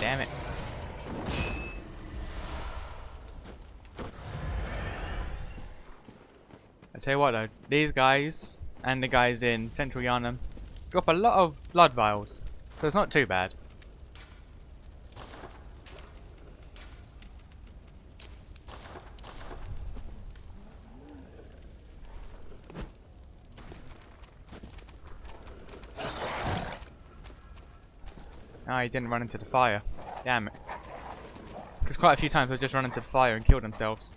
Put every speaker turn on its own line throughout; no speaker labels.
damn it. I tell you what though, these guys and the guys in Central Yharnam drop a lot of blood vials, so it's not too bad. Ah, he didn't run into the fire. Damn it. Because quite a few times they've just run into the fire and killed themselves.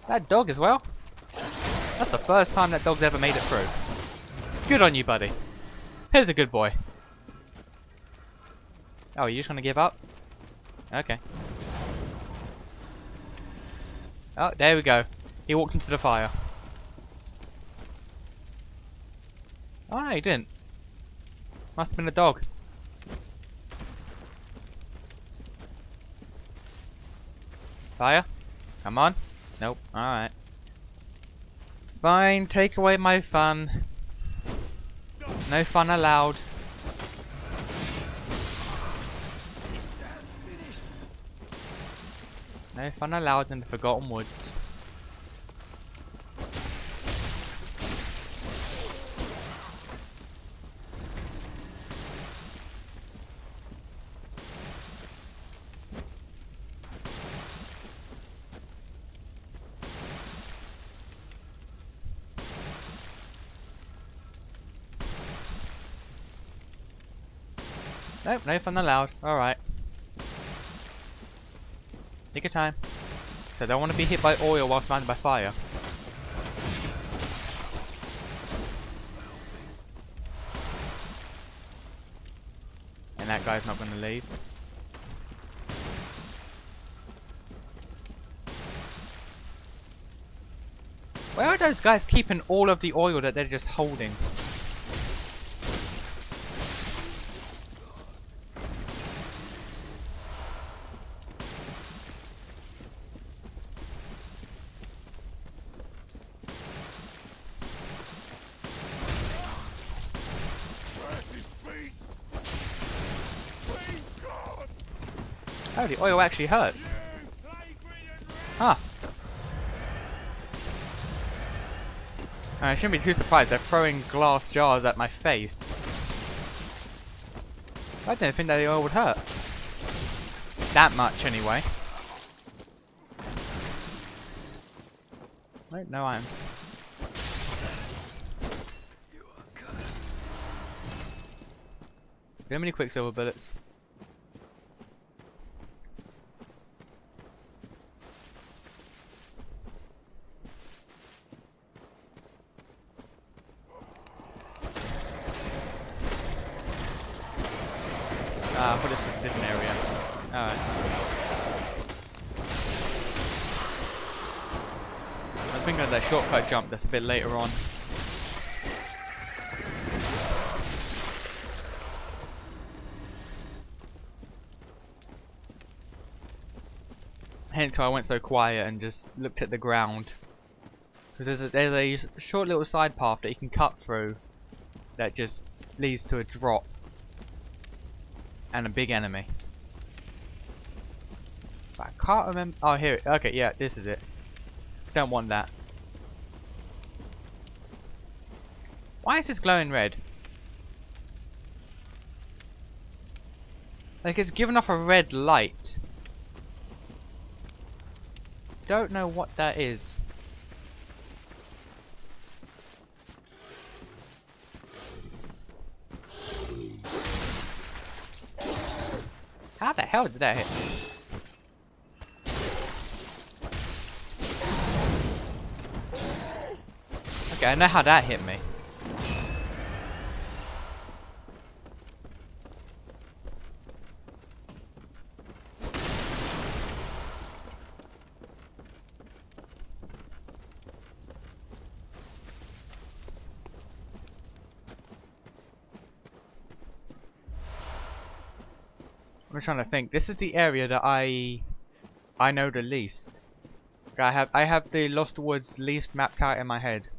That dog as well? That's the first time that dog's ever made it through. Good on you, buddy. Here's a good boy. Oh, are you just gonna give up? Okay. Oh, there we go. He walked into the fire. Oh no, he didn't. Must have been a dog. Fire? Come on. Nope. Alright. Fine, take away my fun. No fun allowed. No fun allowed in the Forgotten Woods. Nope, no fun allowed. Alright. Take your time. So I don't want to be hit by oil while surrounded by fire. And that guy's not going to leave. Where are those guys keeping all of the oil that they're just holding? Oh, the oil actually hurts. Huh. I shouldn't be too surprised. They're throwing glass jars at my face. I didn't think that the oil would hurt. That much, anyway. Nope, no items. How many quicksilver bullets? Ah, but it's just a different area. Alright. I was thinking of that shortcut jump that's a bit later on. Hence why I went so quiet and just looked at the ground. Because there's a short little side path that you can cut through that just leads to a drop. And a big enemy. But I can't remember. Oh, here. Okay, yeah, this is it. Don't want that. Why is this glowing red? Like it's giving off a red light. Don't know what that is. How the hell did that hit me? Okay, I know how that hit me. I'm trying to think. This is the area that I know the least. I have the Lost Woods least mapped out in my head.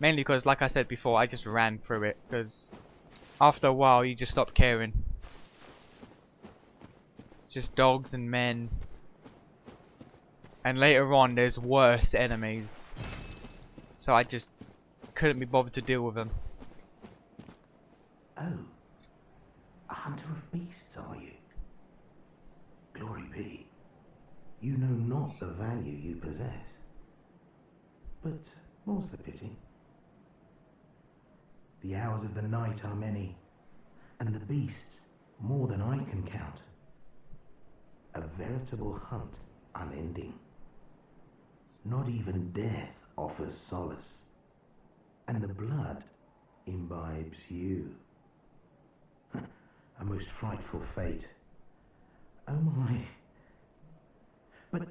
Mainly because, like I said before, I just ran through it. Because after a while, you just stop caring. It's just dogs and men. And later on, there's worse enemies. So I just couldn't be bothered to deal with them.
Oh, a hunter of beasts, are you? Glory be, you know not the value you possess. But more's the pity. The hours of the night are many, and the beasts more than I can count. A veritable hunt unending. Not even death offers solace, and the blood imbibes you. A most frightful fate. Oh my. But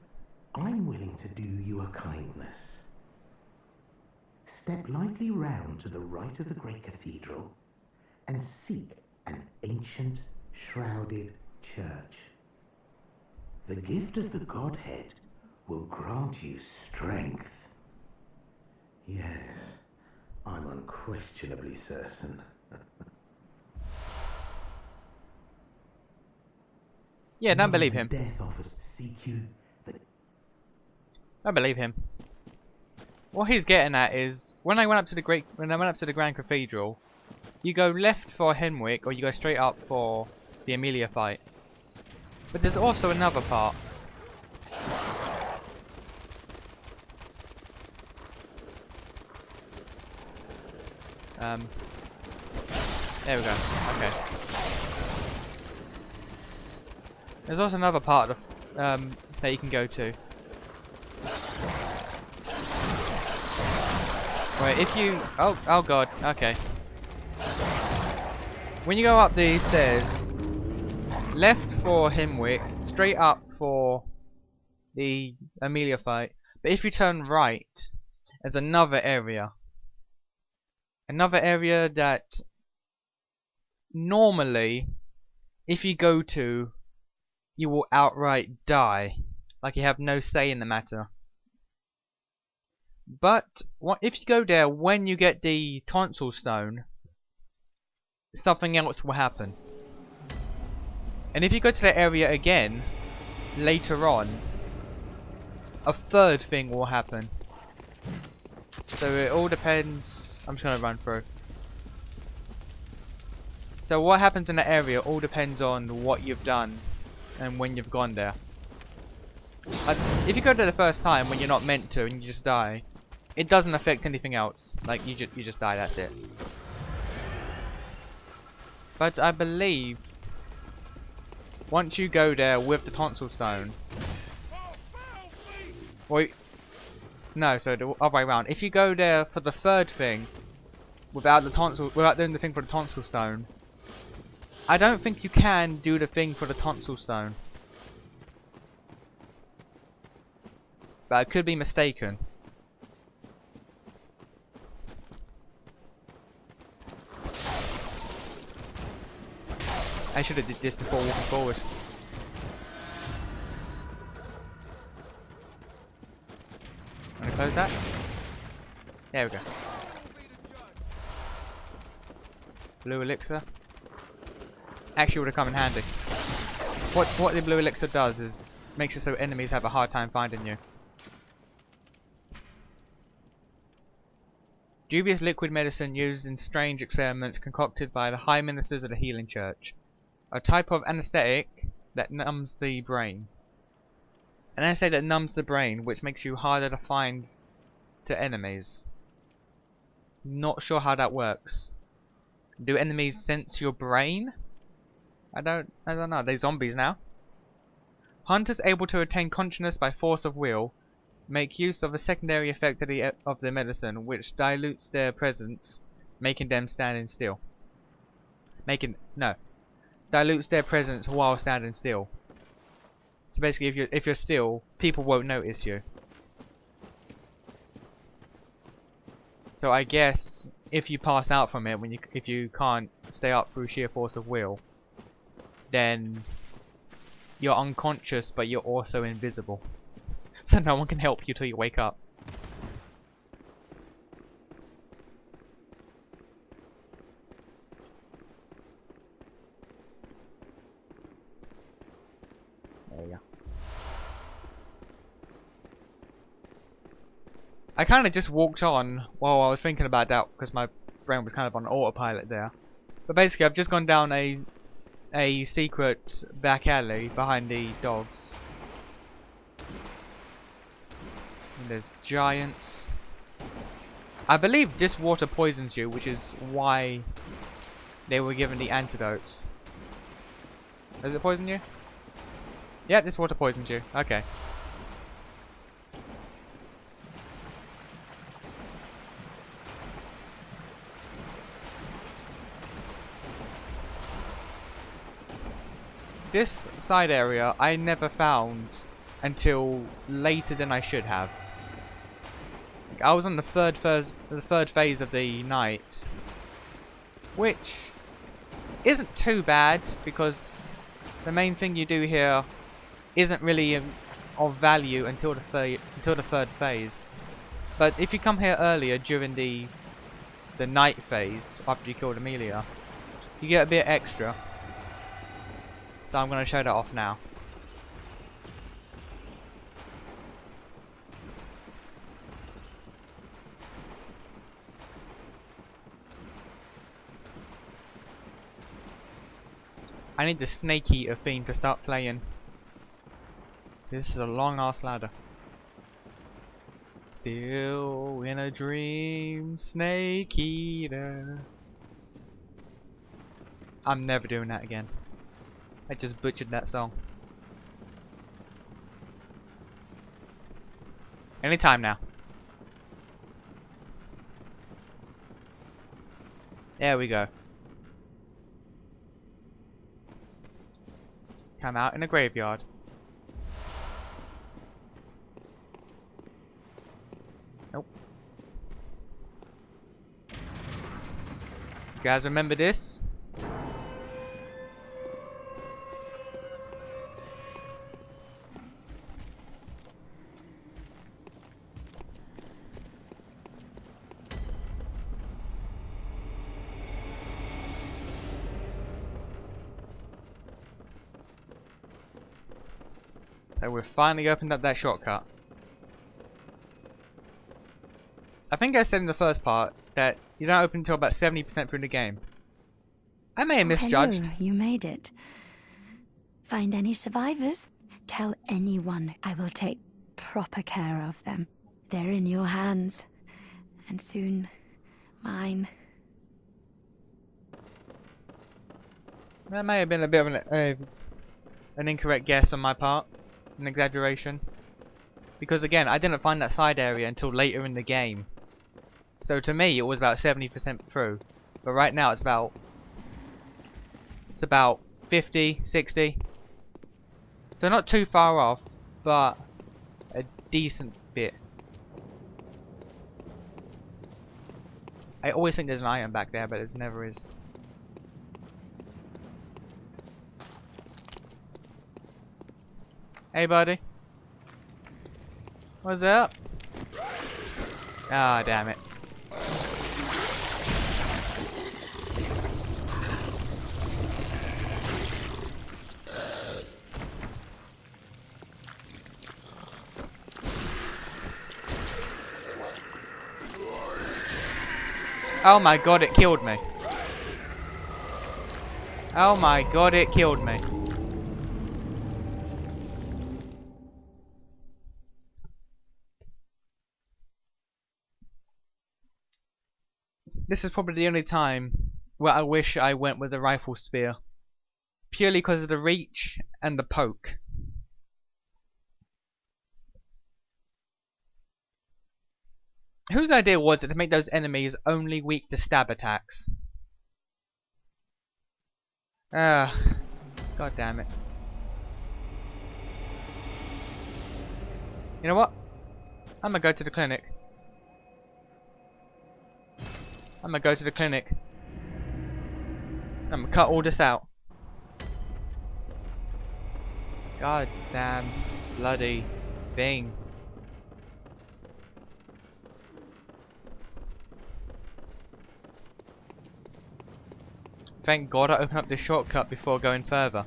I'm willing to do you a kindness. Step lightly round to the right of the great cathedral and seek an ancient, shrouded church. The gift of the Godhead will grant you strength. Yes, I'm unquestionably certain.
Yeah, don't believe him.
Death offers seek you the...
Don't believe him. What he's getting at is when I went up to the Grand Cathedral, you go left for Henwick or you go straight up for the Amelia fight. But there's also another part. There we go. Okay. There's also another part of that you can go to. Right, if you... Oh god, okay. When you go up these stairs, left for Himwick, straight up for the Amelia fight. But if you turn right, there's another area. Another area that normally, if you go to, you will outright die. Like you have no say in the matter. But if you go there when you get the tonsil stone, something else will happen. And if you go to that area again later on, a third thing will happen. So it all depends. I'm just gonna run through. So what happens in that area all depends on what you've done and when you've gone there. If you go there the first time when you're not meant to and you just die, it doesn't affect anything else. Like you just die. That's it. But I believe once you go there with the tonsil stone, wait, no, so the other way around. If you go there for the third thing without doing the thing for the tonsil stone, I don't think you can do the thing for the tonsil stone. But I could be mistaken. I should have did this before walking forward. Want to close that? There we go. Blue elixir. Actually would have come in handy. What the blue elixir does is makes it so enemies have a hard time finding you. Dubious liquid medicine used in strange experiments concocted by the high ministers of the healing church. A type of anesthetic that numbs the brain. An anesthetic that numbs the brain, which makes you harder to find to enemies. Not sure how that works. Do enemies sense your brain? I don't know. They're zombies now. Hunters able to attain consciousness by force of will make use of a secondary effect of the medicine, which dilutes their presence, making them standing still. Dilutes their presence while standing still. So basically, if you're still, people won't notice you. So I guess if you pass out from it, if you can't stay up through sheer force of will, then you're unconscious, but you're also invisible. So no one can help you till you wake up. I kind of just walked on while I was thinking about that because my brain was kind of on autopilot there. But basically, I've just gone down a secret back alley behind the dogs. And there's giants. I believe this water poisons you, which is why they were given the antidotes. Does it poison you? Yeah, this water poisons you. Okay. This side area I never found until later than I should have. Like, I was on the third phase of the night, which isn't too bad because the main thing you do here isn't really of value until the third phase. But if you come here earlier during the night phase after you killed Amelia, you get a bit extra. So I'm going to show that off now. I need the Snake Eater theme to start playing. This is a long ass ladder. Still in a dream, Snake Eater. I'm never doing that again. I just butchered that song. Anytime now. There we go. Come out in a graveyard. Nope. You guys remember this? So we've finally opened up that shortcut. I think I said in the first part that you don't open until about 70% through the game. I may have misjudged.
Hello, you made it. Find any survivors? Tell anyone. I will take proper care of them. They're in your hands. And soon, mine.
That may have been a bit of an incorrect guess on my part. An exaggeration. Because again, I didn't find that side area until later in the game. So to me, it was about 70% through. But right now, it's about 50, 60. So not too far off, but a decent bit. I always think there's an item back there, but there never is. Hey buddy. What's up? Ah, damn it. Oh my god, it killed me. Oh my god, it killed me. This is probably the only time where I wish I went with the rifle spear. Purely because of the reach and the poke. Whose idea was it to make those enemies only weak to stab attacks? Ah, god damn it. You know what? I'm gonna go to the clinic. I'm gonna go to the clinic. I'm gonna cut all this out. God damn bloody thing. Thank God I opened up this shortcut before going further.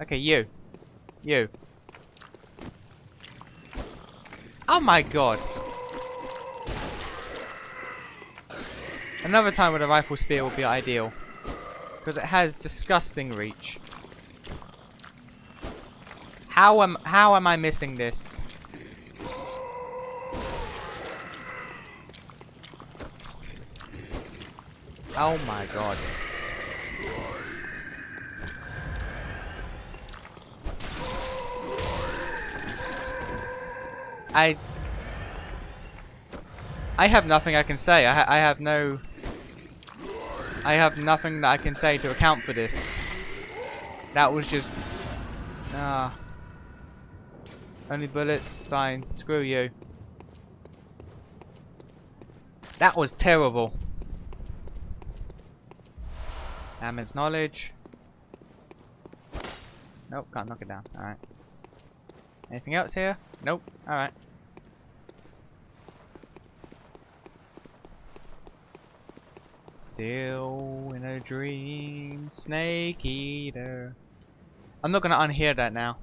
Okay, you. You. Oh my god. Another time with a rifle spear would be ideal. Because it has disgusting reach. How am I missing this? Oh my god. I have nothing I can say. I have nothing that I can say to account for this. That was just only bullets, fine. Screw you. That was terrible. Hammond's knowledge. Nope, can't knock it down. Alright. Anything else here? Nope. Alright. Still in a dream, snake eater. I'm not gonna unhear that now.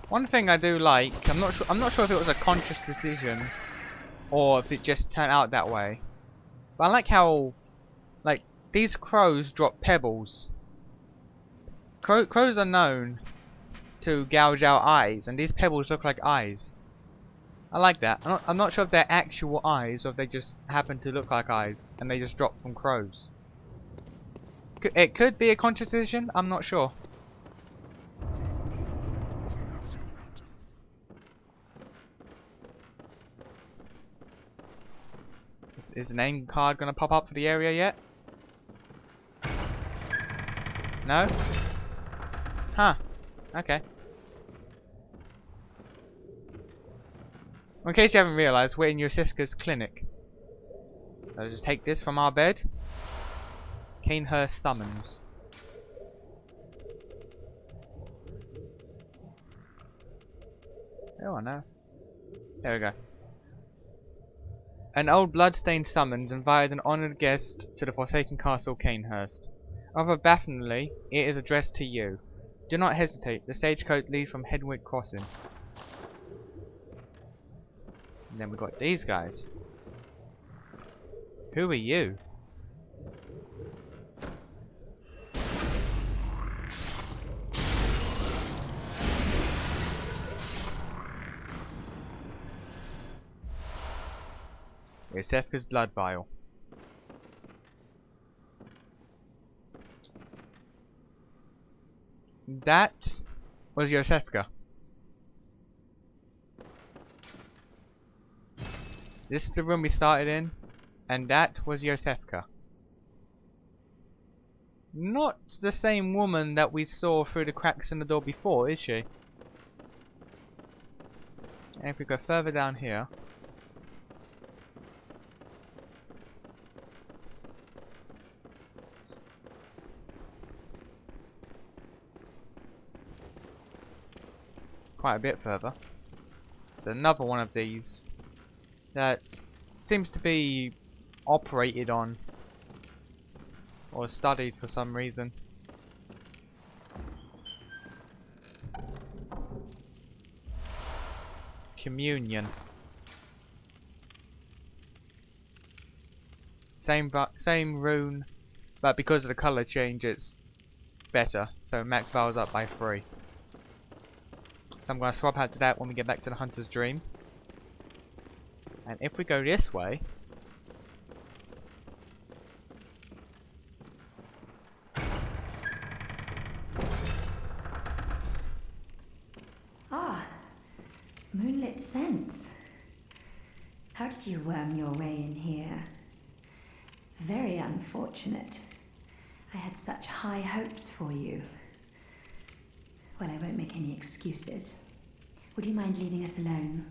One thing I do like, I'm not sure if it was a conscious decision or if it just turned out that way. But I like how, like, these crows drop pebbles. Crows are known to gouge out eyes, and these pebbles look like eyes. I like that. I'm not sure if they're actual eyes or if they just happen to look like eyes and they just drop from crows. It could be a conscious decision. I'm not sure. Is the name card gonna pop up for the area yet? No? Huh. Okay. Well, in case you haven't realised, we're in Yosiska's clinic. So just take this from our bed. Canehurst summons. Oh, I know. There we go. An old blood-stained summons invited an honoured guest to the Forsaken Castle Canehurst. Rather bafflingly, it is addressed to you. Do not hesitate, the stagecoach leads from Headwick Crossing. And then we got these guys. Who are you? It's Sefka's blood vial. That was Yosefka. This is the room we started in, and that was Yosefka. Not the same woman that we saw through the cracks in the door before, is she? And if we go further down here, quite a bit further, there's another one of these that seems to be operated on or studied for some reason. Communion. Same rune, but because of the colour change it's better, so max vials up by 3. So I'm going to swap out to that when we get back to the Hunter's Dream. And if we go this way,
Moonlit scents. How did you worm your way in here? Very unfortunate. I had such high hopes for you. Well, I won't make any excuses. Would you mind leaving us alone?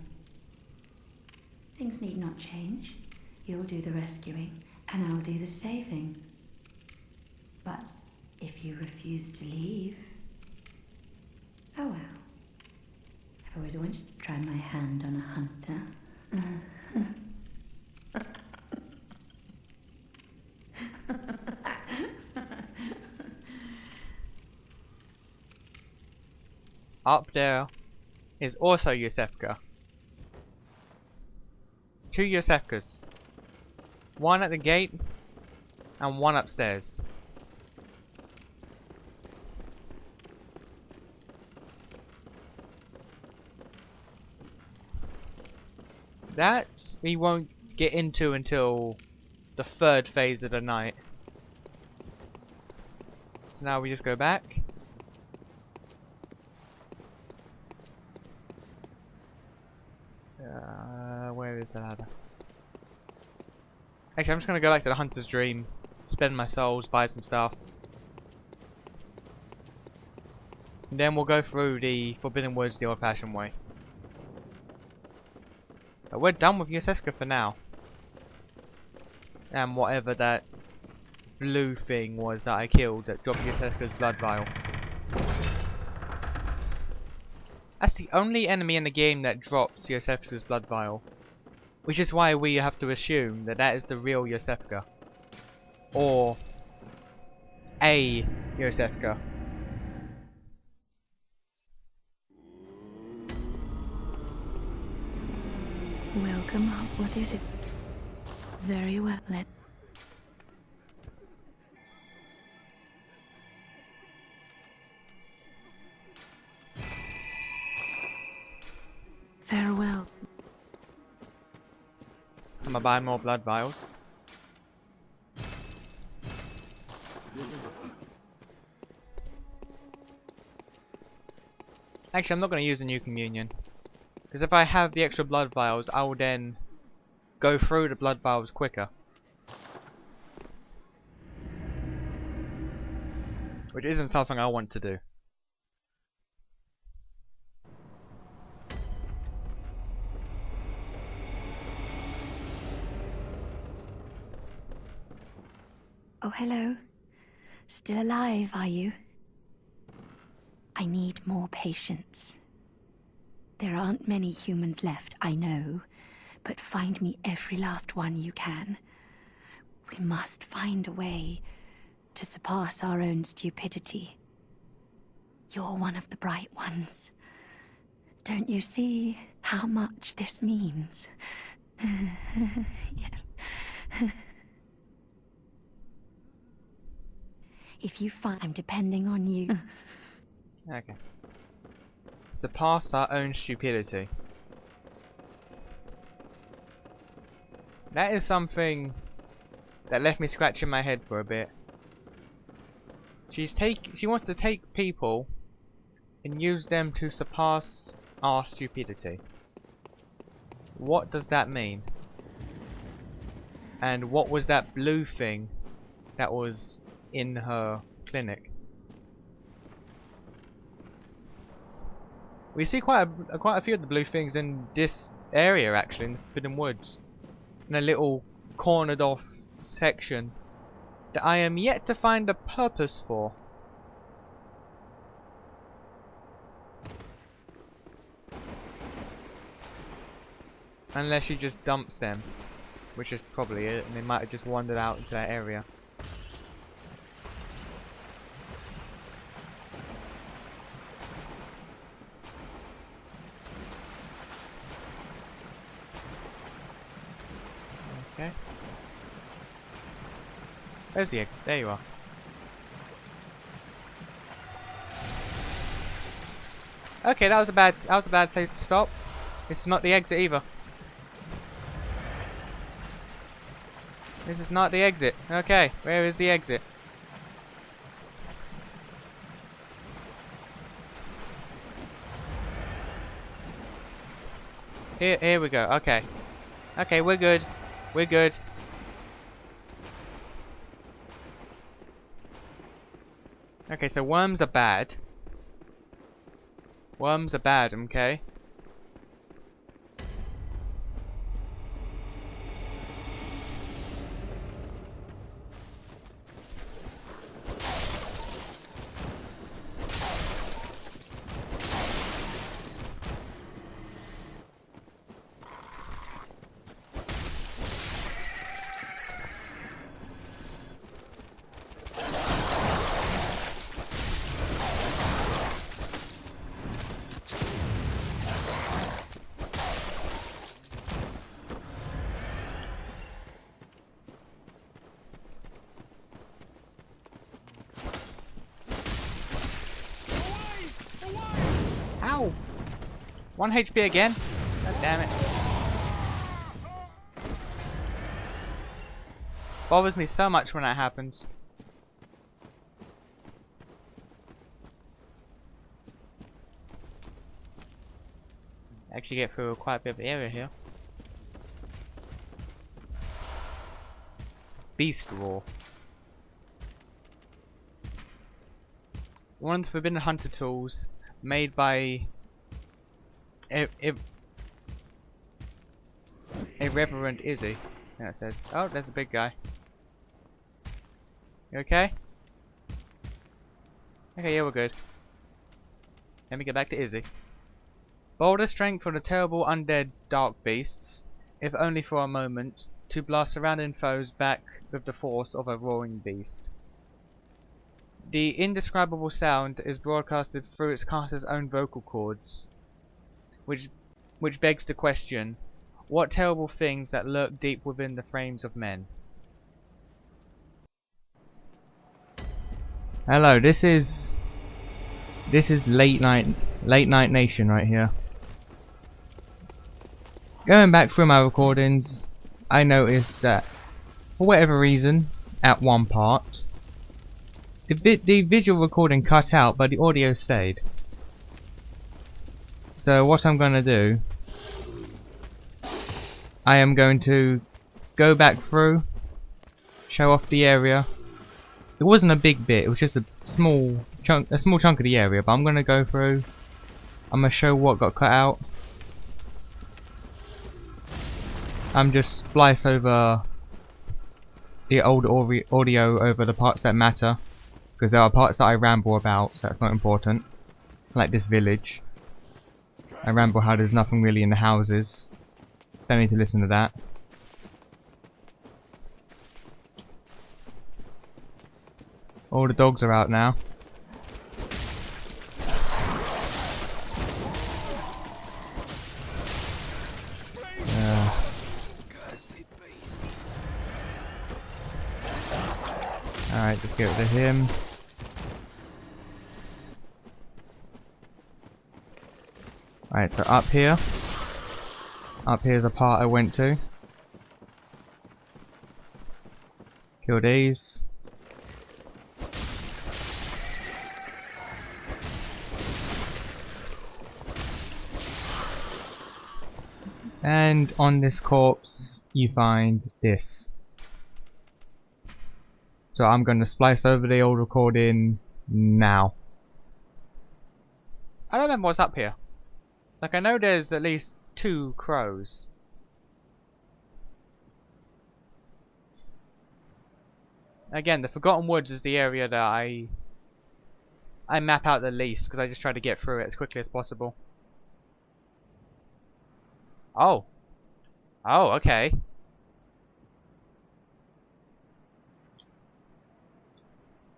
Things need not change. You'll do the rescuing, and I'll do the saving. But if you refuse to leave... Oh well. I've always wanted to try my hand on a hunter.
Up there is also Yosefka. 2 Yosefkas. One at the gate and one upstairs. That we won't get into until the 3rd phase of the night. So now we just go back. Where is the ladder? Actually, I'm just gonna go back to the Hunter's Dream, spend my souls, buy some stuff. And then we'll go through the Forbidden Woods the old-fashioned way. But we're done with Yoseska for now. And whatever that blue thing was that I killed that dropped Yoseska's blood vial. That's the only enemy in the game that drops Yoseska's blood vial. Which is why we have to assume that that is the real Yosefka. Or a Yosefka.
Welcome. What is it? Very well. Farewell.
I'm gonna buy more blood vials. Actually, I'm not gonna use the new communion. Because if I have the extra blood vials, I will then go through the blood vials quicker. Which isn't something I want to do.
Oh, hello. Still alive, are you? I need more patience. There aren't many humans left, I know, but find me every last one you can. We must find a way to surpass our own stupidity. You're one of the bright ones. Don't you see how much this means? Yes. If you find I'm depending on you.
Okay. Surpass our own stupidity. That is something that left me scratching my head for a bit. She wants to take people and use them to surpass our stupidity. What does that mean? And what was that blue thing that was in her clinic? We see quite a few of the blue things in this area, actually, in the Forbidden Woods, in a little cornered off section that I am yet to find a purpose for. Unless she just dumps them, which is probably it, and they might have just wandered out into that area. Okay. Where's the egg? There you are. Okay, that was a bad place to stop. It's not the exit either. This is not the exit. Okay, where is the exit? Here we go. Okay. Okay, we're good. We're good. Okay, so worms are bad. Worms are bad, okay? 1 HP again? God damn it. Bothers me so much when that happens. Actually get through quite a bit of the area here. Beast Roar. One of the Forbidden Hunter tools made by Irreverent Izzy. Yeah, it says. Oh, there's a big guy. You okay? Okay, yeah, we're good. Let me get back to Izzy. Boulder strength for the terrible undead dark beasts, if only for a moment, to blast surrounding foes back with the force of a roaring beast. The indescribable sound is broadcasted through its caster's own vocal cords, which begs the question, what terrible things that lurk deep within the frames of men? Hello, this is late night nation right here. Going back through my recordings, I noticed that for whatever reason, at one part, the visual recording cut out, but the audio stayed. So what I'm gonna do, I am going to go back through, show off the area. It wasn't a big bit, it was just a small chunk of the area, but I'm gonna go through. I'm gonna show what got cut out. I'm just splice over the old audio over the parts that matter, because there are parts that I ramble about, so that's not important. Like this village. I ramble how there's nothing really in the houses. Don't need to listen to that. All the dogs are out now. Alright, just get rid of him. Alright, so up here. Up here's a part I went to. Kill these. And on this corpse you find this. So I'm going to splice over the old recording now. I don't remember what's up here. Like, I know there's at least 2 crows. Again, the Forgotten Woods is the area that I map out the least, because I just try to get through it as quickly as possible. Oh. Oh, okay.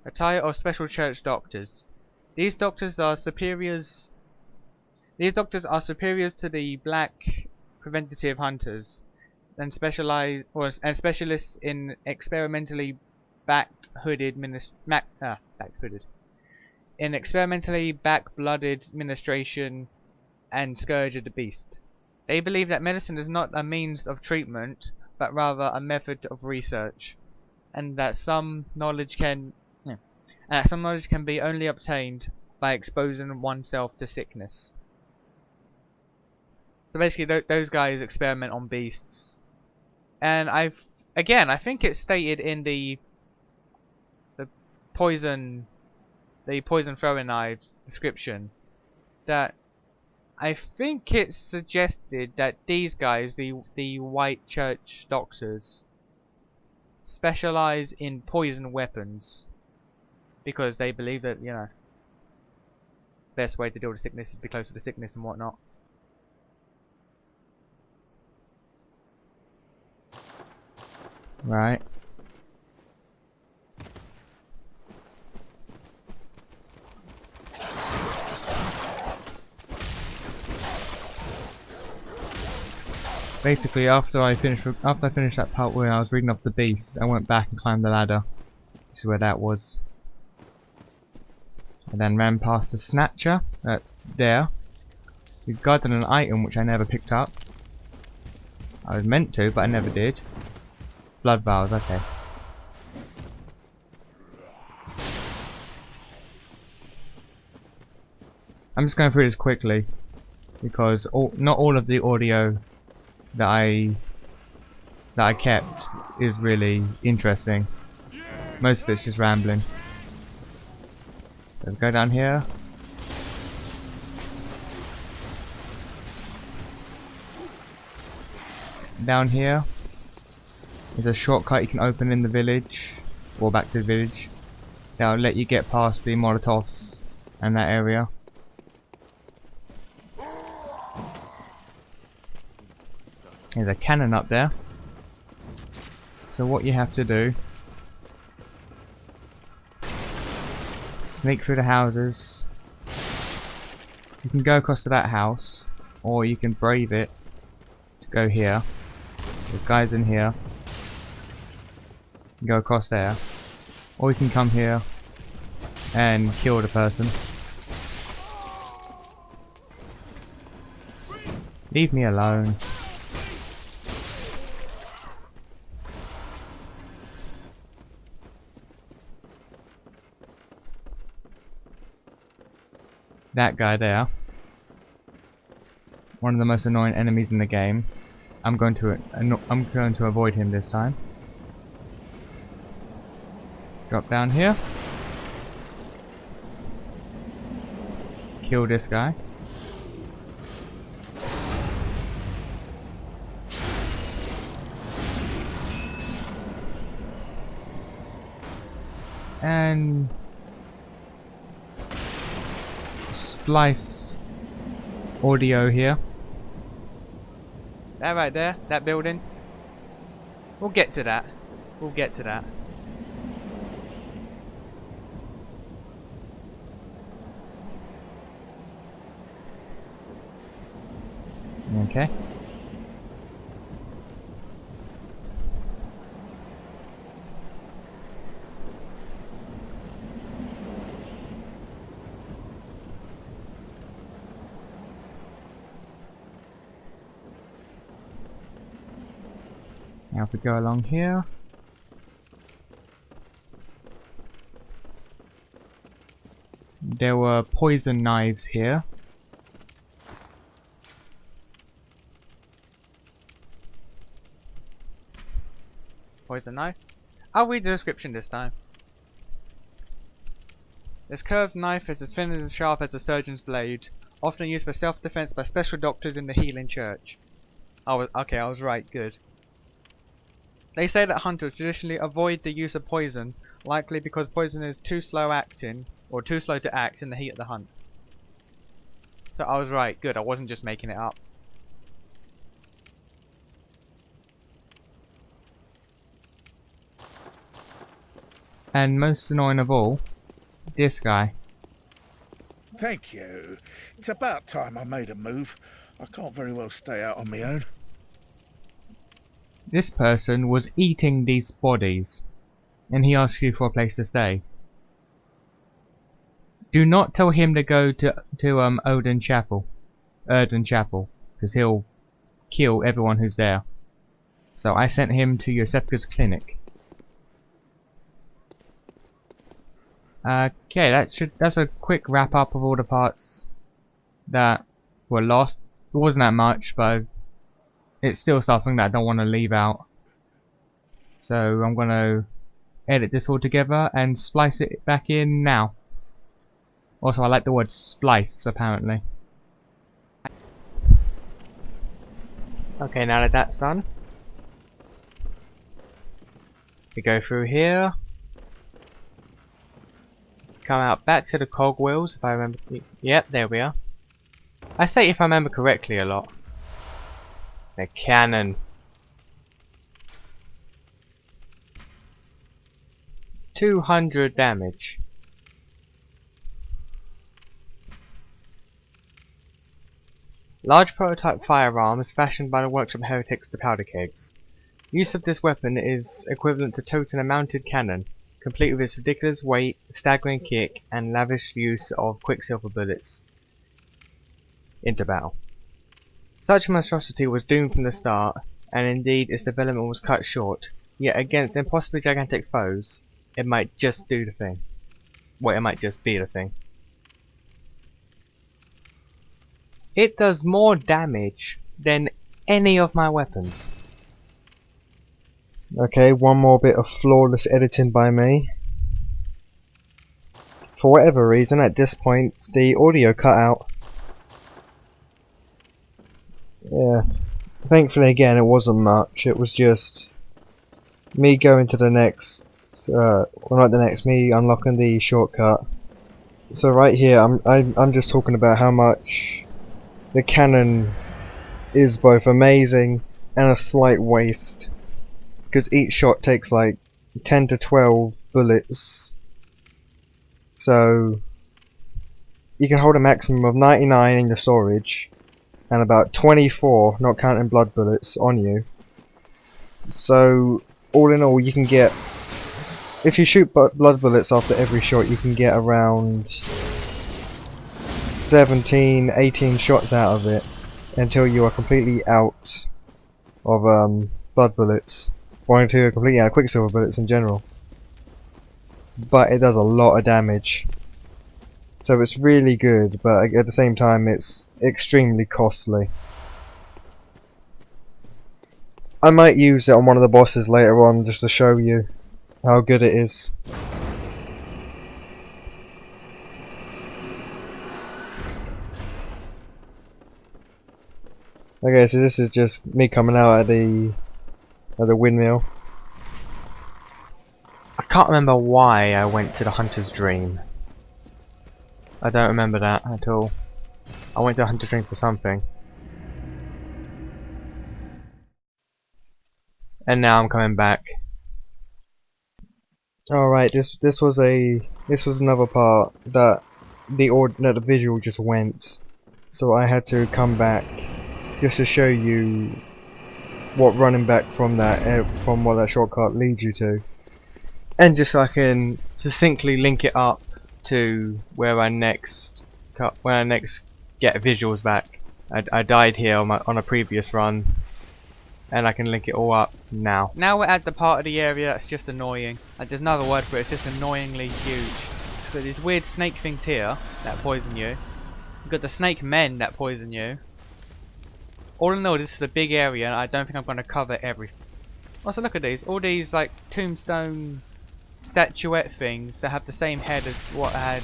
Attire of special church doctors. These doctors are superiors. These doctors are superiors to the black preventative hunters, and specialists in experimentally back-blooded ministration and scourge of the beast. They believe that medicine is not a means of treatment, but rather a method of research, and that some knowledge can be only obtained by exposing oneself to sickness. So basically, those guys experiment on beasts, and I think it's stated in the poison throwing knives description that I think it's suggested that these guys, the white church doctors, specialize in poison weapons because they believe that, you know, best way to deal with sickness is to be close to the sickness and whatnot. Right. Basically, after I finished that part where I was reading up the beast, I went back and climbed the ladder. This is where that was. And then ran past the snatcher. That's there. He's guarding an item which I never picked up. I was meant to, but I never did. Blood vials, okay. I'm just going through this quickly because not all of the audio that I kept is really interesting. Most of it's just rambling. So go down here. Down here is a shortcut you can open in the village, or back to the village. That'll let you get past the Molotovs and that area. There's a cannon up there. So what you have to do, sneak through the houses. You can go across to that house, or you can brave it to go here. There's guys in here. You can go across there, or you can come here and kill the person. Leave me alone. That guy there, one of the most annoying enemies in the game. I'm going to avoid him this time. Drop down here. Kill this guy. And splice audio here. That right there, that building. We'll get to that. We'll get to that. Okay. Now if we go along here, there were poison knives here. Poison knife? I'll read the description this time. This curved knife is as thin and as sharp as a surgeon's blade, often used for self-defense by special doctors in the healing church. Okay, I was right, good. They say that hunters traditionally avoid the use of poison, likely because poison is too slow acting, or too slow to act in the heat of the hunt. So I was right, good, I wasn't just making it up. And most annoying of all, this guy.
Thank you. It's about time I made a move. I can't very well stay out on my own.
This person was eating these bodies, and he asks you for a place to stay. Do not tell him to go to Erden Chapel, because he'll kill everyone who's there. So I sent him to Yosefka's clinic. Okay, that's a quick wrap up of all the parts that were lost. It wasn't that much, but it's still something that I don't want to leave out. So I'm going to edit this all together and splice it back in now. Also, I like the word splice, apparently. Okay, now that that's done, we go through here. Come out back to the cogwheels, if I remember. Yep, there we are. I say if I remember correctly a lot. The cannon. 200 damage. Large prototype firearms fashioned by the workshop heretics to powder kegs. Use of this weapon is equivalent to toting a mounted cannon, complete with its ridiculous weight, staggering kick, and lavish use of quicksilver bullets. into battle. Such monstrosity was doomed from the start, and indeed its development was cut short, yet against impossibly gigantic foes, it might just do the thing. Well, it might just be the thing. It does more damage than any of my weapons.
Okay, one more bit of flawless editing by me. For whatever reason, at this point, the audio cut out. Yeah. Thankfully, again, it wasn't much. It was just me going to the next, well, not the next, me unlocking the shortcut. So right here, I'm just talking about how much the cannon is both amazing and a slight waste, because each shot takes like 10 to 12 bullets. So you can hold a maximum of 99 in your storage and about 24, not counting blood bullets, on you. So all in all, you can get, if you shoot blood bullets after every shot, you can get around 17, 18 shots out of it until you are completely out of blood bullets, or until you're completely out of quicksilver bullets in general. But it does a lot of damage, so it's really good, but at the same time it's extremely costly. I might use it on one of the bosses later on just to show you how good it is. Okay, so this is just me coming out at the windmill.
I can't remember why I went to the Hunter's Dream. I don't remember that at all. I went to the Hunter's Dream for something. And now I'm coming back.
Alright, this was another part that the visual just went, so I had to come back just to show you what running back from what that shortcut leads you to, and just so I can succinctly link it up to where I next get visuals back. I died here on a previous run, and I can link it all up now. Now we're at the part of the area that's just annoying. There's another word for it. It's just annoyingly huge. So these weird snake things here that poison you. You've got the snake men that poison you. All in all, this is a big area, and I don't think I'm going to cover everything. Also, look at these. All these like tombstone statuette things that have the same head as what had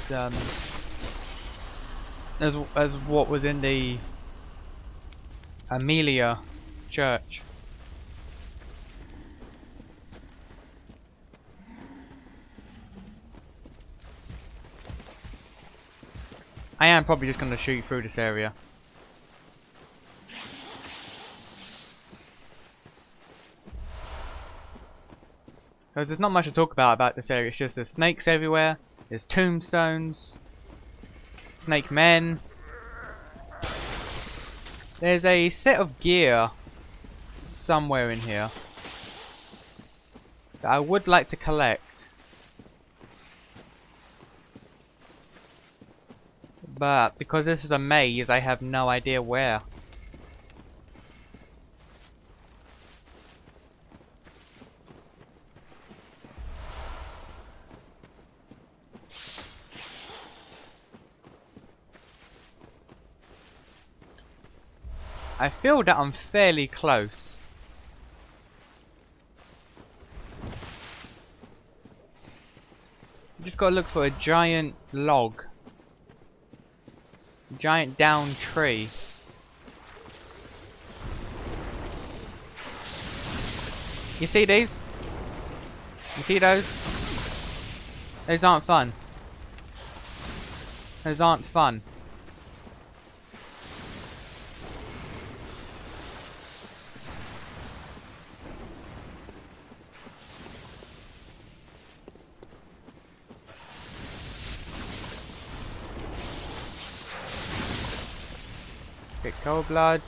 as what was in the Amelia church. I am probably just going to shoot through this area. Because there's not much to talk about this area. It's just there's snakes everywhere, there's tombstones, snake men. There's a set of gear somewhere in here that I would like to collect, but because this is a maze, I have no idea where. I feel that I'm fairly close. You just gotta look for a giant log. A giant down tree. You see these? You see those? Those aren't fun. Those aren't fun. Get cold blood.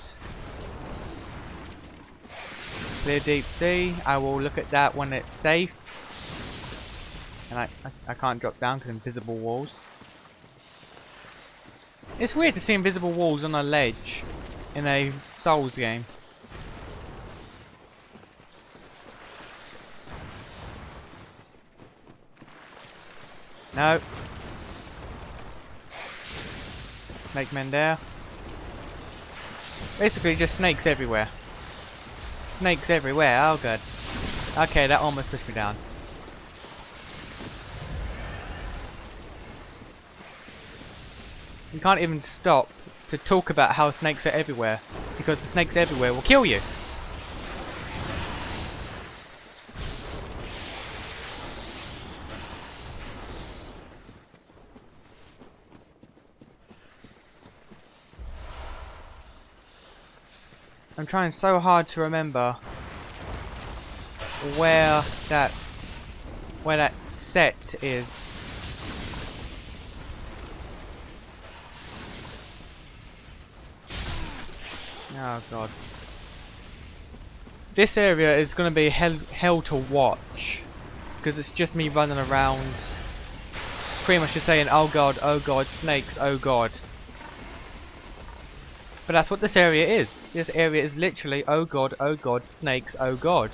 Clear deep sea. I will look at that when it's safe. And I can't drop down because invisible walls.
It's weird to see invisible walls on a ledge in a Souls game. No. Snake men there. Basically just snakes everywhere. Snakes everywhere, oh god. Okay, that almost pushed me down. You can't even stop to talk about how snakes are everywhere, because the snakes everywhere will kill you. I'm trying so hard to remember where that set is. Oh god. This area is going to be hell to watch, because it's just me running around pretty much just saying oh god, snakes, oh god. But that's what this area is. This area is literally oh god, snakes, oh god.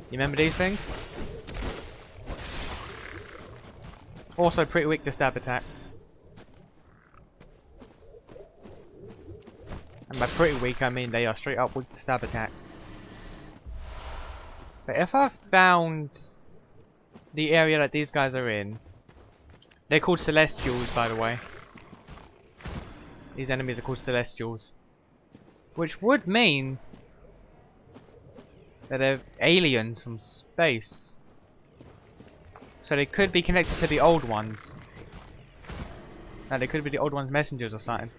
You remember these things? Also pretty weak to stab attacks. And by pretty weak I mean they are straight up weak to stab attacks. But if I found the area that these guys are in, they're called Celestials by the way. These enemies are called Celestials. Which would mean that they're aliens from space. So they could be connected to the old ones. No, they could be the old ones' messengers or something.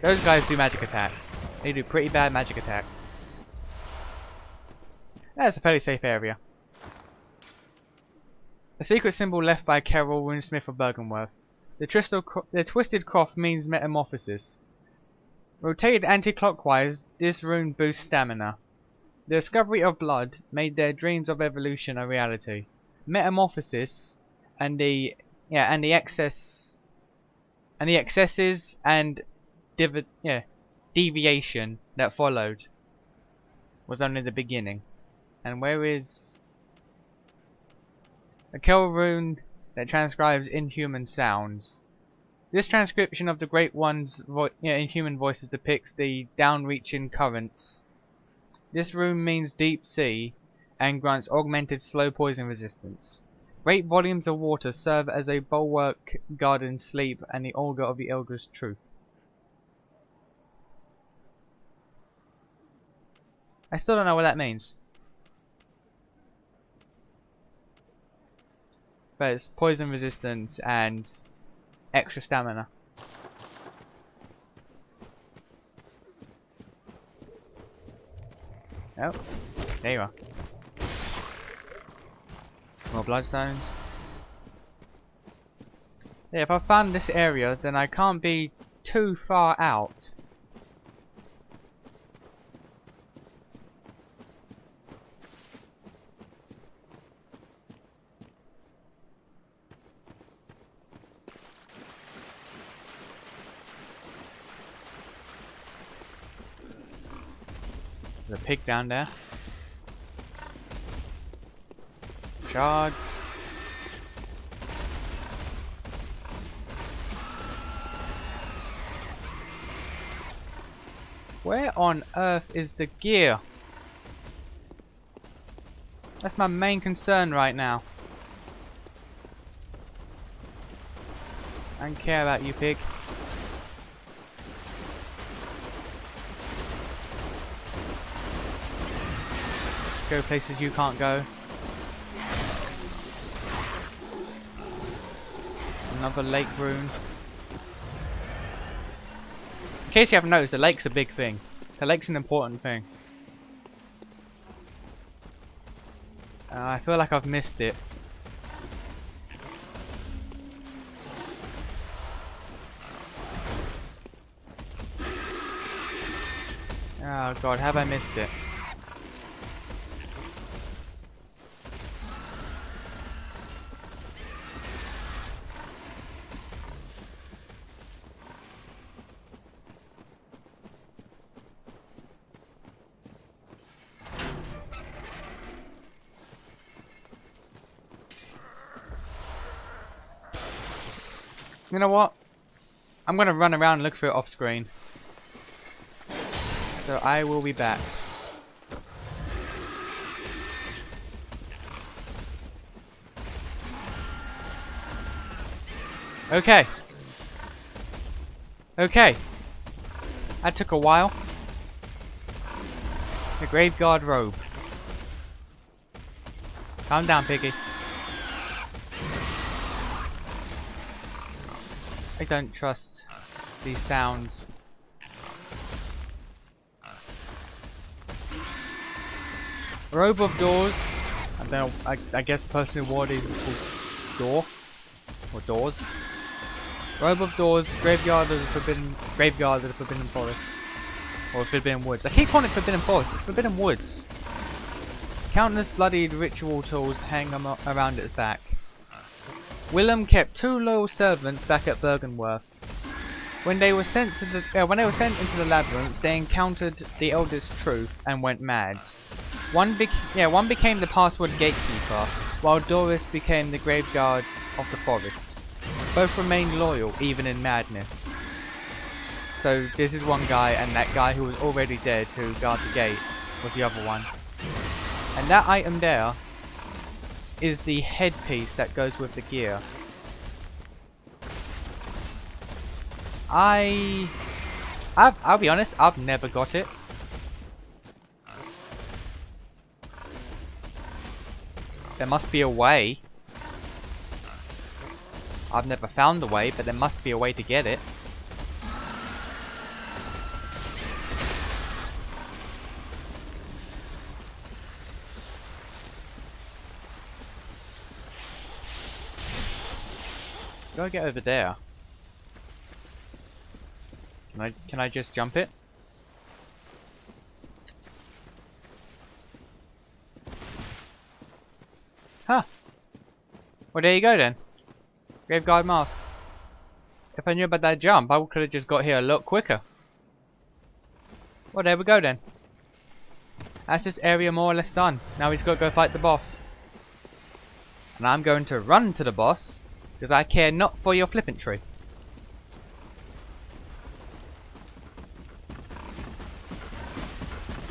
Those guys do magic attacks. They do pretty bad magic attacks. That's a fairly safe area. A secret symbol left by Carol Runesmith of Bergenworth. The twisted cross means metamorphosis. Rotated anti-clockwise, this rune boosts stamina. The discovery of blood made their dreams of evolution a reality. Metamorphosis and the excesses and deviation that followed was only the beginning. And where is a Kel rune that transcribes inhuman sounds? This transcription of the Great One's inhuman voices depicts the downreaching currents. This rune means deep sea and grants augmented slow poison resistance. Great volumes of water serve as a bulwark guarding sleep and the augur of the Elder's truth. I still don't know what that means. But it's poison resistance and extra stamina. Oh, there you are. More bloodstones. Yeah, if I found this area, then I can't be too far out. There's a pig down there. Shards. Where on earth is the gear? That's my main concern right now. I don't care about you, pig. Go places you can't go. Another lake rune. In case you haven't noticed, the lake's a big thing. The lake's an important thing. I feel like I've missed it. Oh god, have I missed it? You know what? I'm gonna run around and look for it off screen. So I will be back. Okay. Okay. That took a while. The Graveguard robe. Calm down, piggy. I don't trust these sounds. Robe of Doors. I don't know. I guess the person who wore these was called Door or Doors. Robe of Doors. Graveyard of the Forbidden Forest or Forbidden Woods. I keep calling it Forbidden Forest. It's Forbidden Woods. Countless bloodied ritual tools hang around its back. Willem kept 2 loyal servants back at Bergenworth. When they were sent into the labyrinth, they encountered the Eldest Truth and went mad. One became the password gatekeeper, while Doris became the graveguard of the forest. Both remained loyal, even in madness. So this is one guy, and that guy who was already dead, who guarded the gate, was the other one. And that item there is the headpiece that goes with the gear. I'll be honest, I've never got it. There must be a way. I've never found the way, but there must be a way to get it. Gotta get over there. Can I just jump it? Huh. Well, there you go then. Graveguard mask. If I knew about that jump, I could have just got here a lot quicker. Well, there we go then. That's this area more or less done. Now we just got to go fight the boss. And I'm going to run to the boss, because I care not for your flippantry.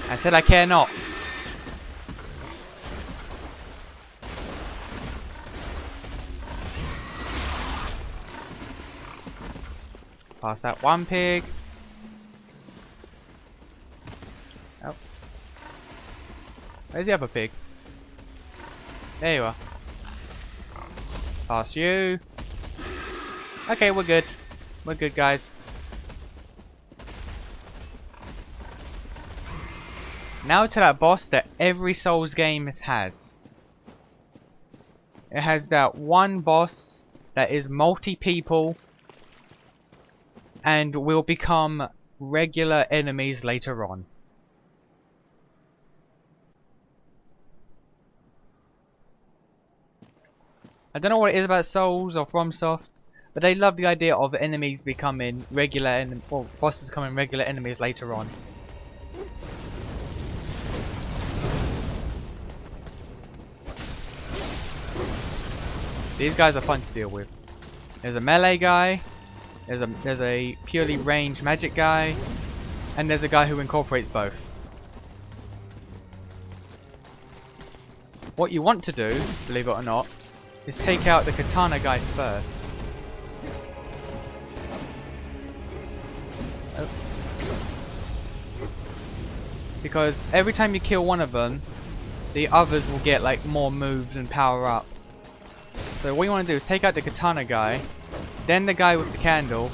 I said I care not. Pass that one pig. Oh. Where's the other pig? There you are. Pass you. Okay, we're good. We're good, guys. Now to that boss that every Souls game has. It has that one boss that is multi-people and will become regular enemies later on. I don't know what it is about Souls or FromSoft, but they love the idea of enemies becoming regular or bosses becoming regular enemies later on. These guys are fun to deal with. There's a melee guy, there's a purely ranged magic guy, and there's a guy who incorporates both. What you want to do, believe it or not, is take out the katana guy first. Oh. Because every time you kill one of them, the others will get like more moves and power up. So what you want to do is take out the katana guy, then the guy with the candle,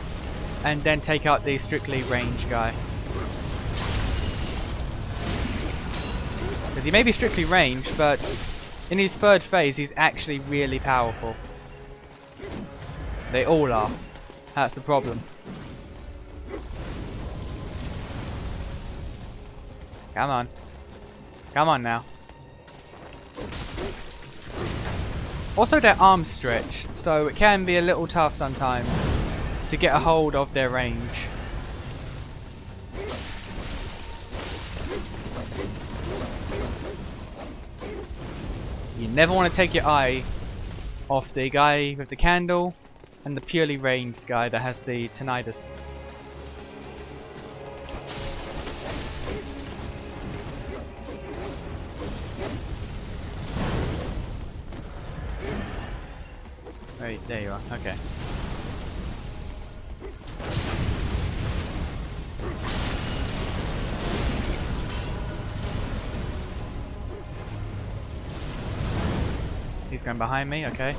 and then take out the strictly ranged guy. Because he may be strictly ranged, but in his third phase he's actually really powerful. They all are. That's the problem. Come on. Come on now. Also, their arms stretch, so it can be a little tough sometimes to get a hold of their range. You never want to take your eye off the guy with the candle and the purely ranged guy that has the tinnitus. Right, there you are, okay. He's going behind me, okay.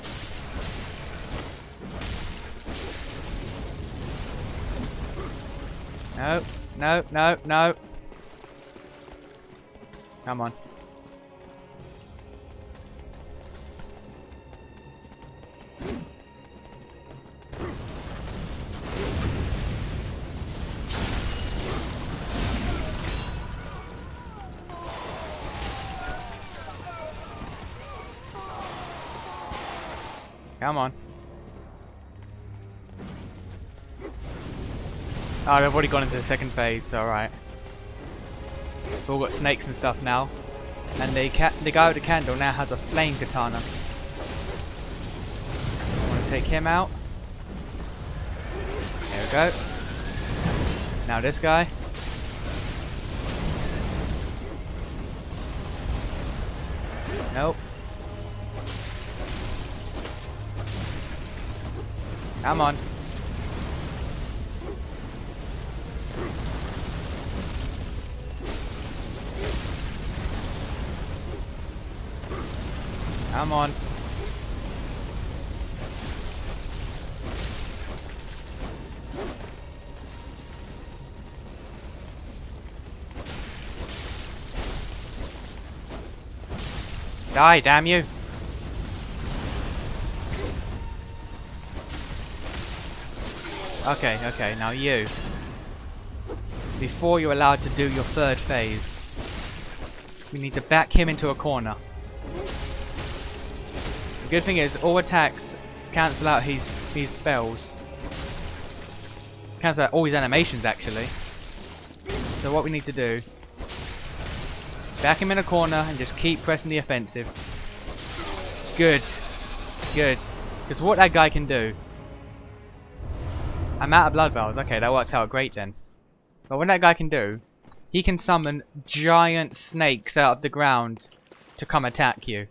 No, no, no, no. Come on. Come on. Oh, they've already gone into the second phase, alright. We've all got snakes and stuff now. And the guy with the candle now has a flame katana. I want to take him out. There we go. Now this guy. Nope. Come on. Come on. Die, damn you. Okay, okay, now you. Before you're allowed to do your third phase, we need to back him into a corner. The good thing is, all attacks cancel out his spells. Cancel out all his animations, actually. So what we need to do, back him in a corner and just keep pressing the offensive. Good. Good. Because what that guy can do... I'm out of blood vials. Okay, that worked out great then. But what that guy can do, he can summon giant snakes out of the ground to come attack you.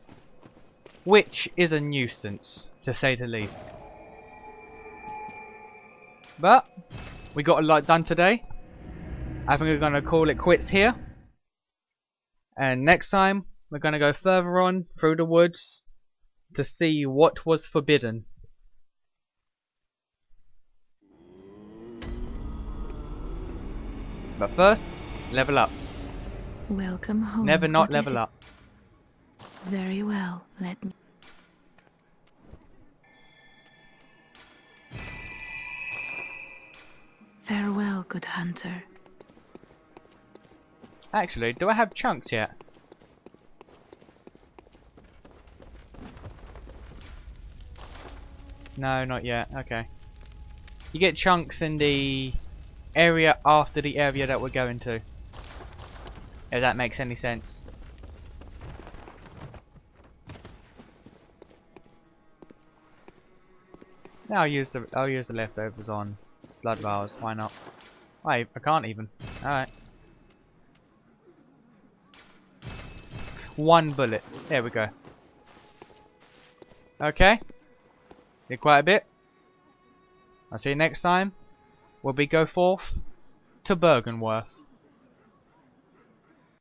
Which is a nuisance, to say the least. But, we got a lot done today. I think we're going to call it quits here. And next time, we're going to go further on through the woods to see what was forbidden. But first, level up.
Welcome home.
Never not
What is
level
it?
up.
Very well, let me... Farewell, good hunter.
Actually, do I have chunks yet? No, not yet. Okay. You get chunks in the area after the area that we're going to. If that makes any sense. Now I'll use the leftovers on blood vials. Why not? I can't even. All right. One bullet. There we go. Okay. Did quite a bit. I'll see you next time. We'll go forth to Bergenworth.